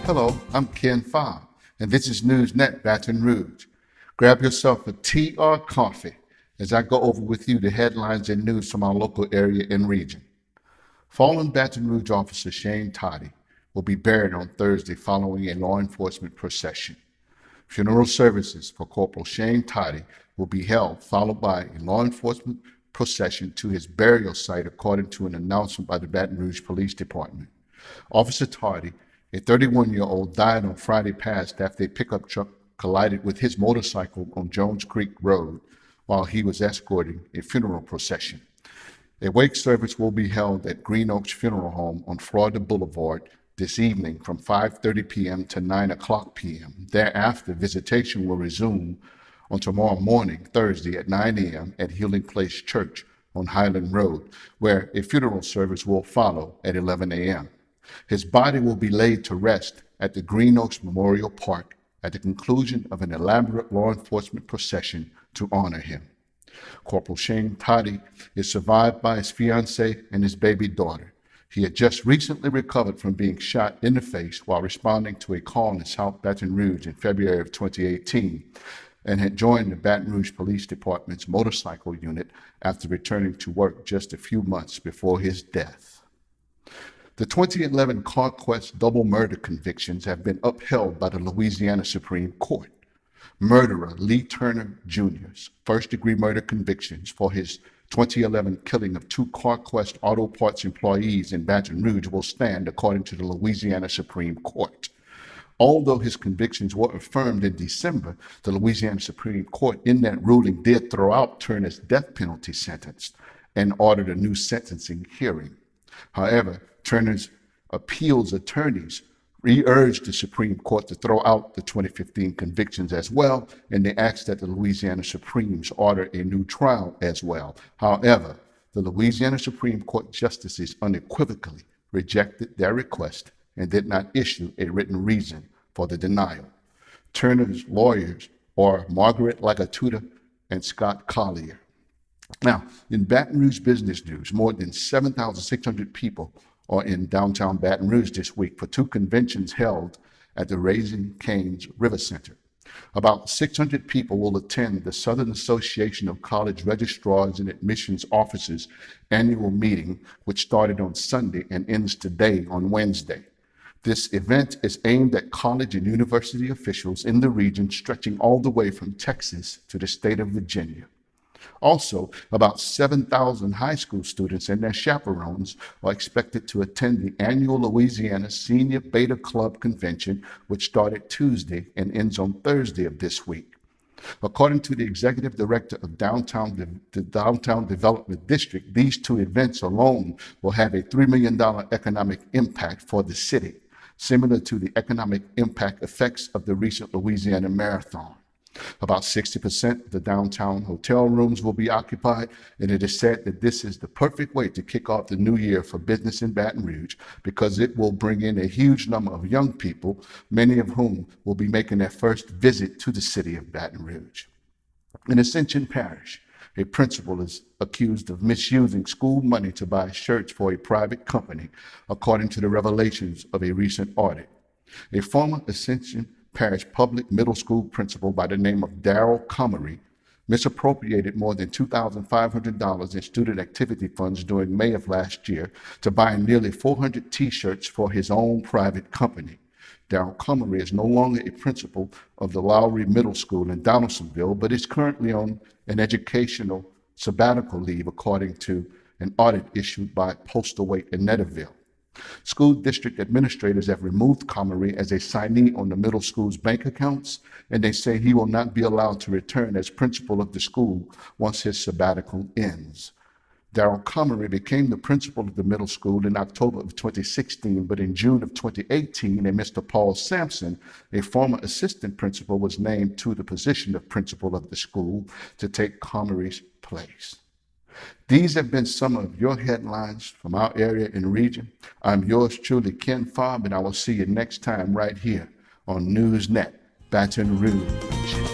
Hello, I'm Ken Farr, and this is NewsNet Baton Rouge. Grab yourself a tea or coffee as I go over with you the headlines and news from our local area and region. Fallen Baton Rouge officer Shane Toddy will be buried on Thursday following a law enforcement procession. Funeral services for Corporal Shane Toddy will be held, followed by a law enforcement procession to his burial site, according to an announcement by the Baton Rouge Police Department. Officer Toddy, a 31-year-old, died on Friday past after a pickup truck collided with his motorcycle on Jones Creek Road while he was escorting a funeral procession. A wake service will be held at Green Oaks Funeral Home on Florida Boulevard this evening from 5:30 p.m. to 9 o'clock p.m. Thereafter, visitation will resume on tomorrow morning, Thursday, at 9 a.m. at Healing Place Church on Highland Road, where a funeral service will follow at 11 a.m. His body will be laid to rest at the Green Oaks Memorial Park at the conclusion of an elaborate law enforcement procession to honor him. Corporal Shane Toddy is survived by his fiancée and his baby daughter. He had just recently recovered from being shot in the face while responding to a call in South Baton Rouge in February of 2018 and had joined the Baton Rouge Police Department's motorcycle unit after returning to work just a few months before his death. The 2011 CarQuest double murder convictions have been upheld by the Louisiana Supreme Court. Murderer Lee Turner Jr.'s first-degree murder convictions for his 2011 killing of two CarQuest Auto Parts employees in Baton Rouge will stand, according to the Louisiana Supreme Court. Although his convictions were affirmed in December, the Louisiana Supreme Court in that ruling did throw out Turner's death penalty sentence and ordered a new sentencing hearing. However, Turner's appeals attorneys re-urged the Supreme Court to throw out the 2015 convictions as well, and they asked that the Louisiana Supremes order a new trial as well. However, the Louisiana Supreme Court justices unequivocally rejected their request and did not issue a written reason for the denial. Turner's lawyers are Margaret Lagatuda and Scott Collier. Now, in Baton Rouge business news, more than 7,600 people are in downtown Baton Rouge this week for two conventions held at the Raising Cane's River Center. About 600 people will attend the Southern Association of College Registrars and Admissions Officers annual meeting, which started on Sunday and ends today on Wednesday. This event is aimed at college and university officials in the region, stretching all the way from Texas to the state of Virginia. Also, about 7,000 high school students and their chaperones are expected to attend the annual Louisiana Senior Beta Club Convention, which started Tuesday and ends on Thursday of this week. According to the executive director of the Downtown Development District, these two events alone will have a $3 million economic impact for the city, similar to the economic impact effects of the recent Louisiana Marathon. About 60% of the downtown hotel rooms will be occupied, and it is said that this is the perfect way to kick off the new year for business in Baton Rouge, because it will bring in a huge number of young people, many of whom will be making their first visit to the city of Baton Rouge. In Ascension Parish, a principal is accused of misusing school money to buy shirts for a private company, according to the revelations of a recent audit. A former Ascension Parish public middle school principal by the name of Daryl Comery misappropriated more than $2,500 in student activity funds during May of last year to buy nearly 400 t-shirts for his own private company. Daryl Comery is no longer a principal of the Lowry Middle School in Donaldsonville, but is currently on an educational sabbatical leave, according to an audit issued by Postlethwaite in Netterville. School district administrators have removed Comery as a signee on the middle school's bank accounts, and they say he will not be allowed to return as principal of the school once his sabbatical ends. Daryl Comery became the principal of the middle school in October of 2016, but in June of 2018, a Mr. Paul Sampson, a former assistant principal, was named to the position of principal of the school to take Comery's place. These have been some of your headlines from our area and region. I'm yours truly, Ken Farr, and I will see you next time right here on NewsNet Baton Rouge.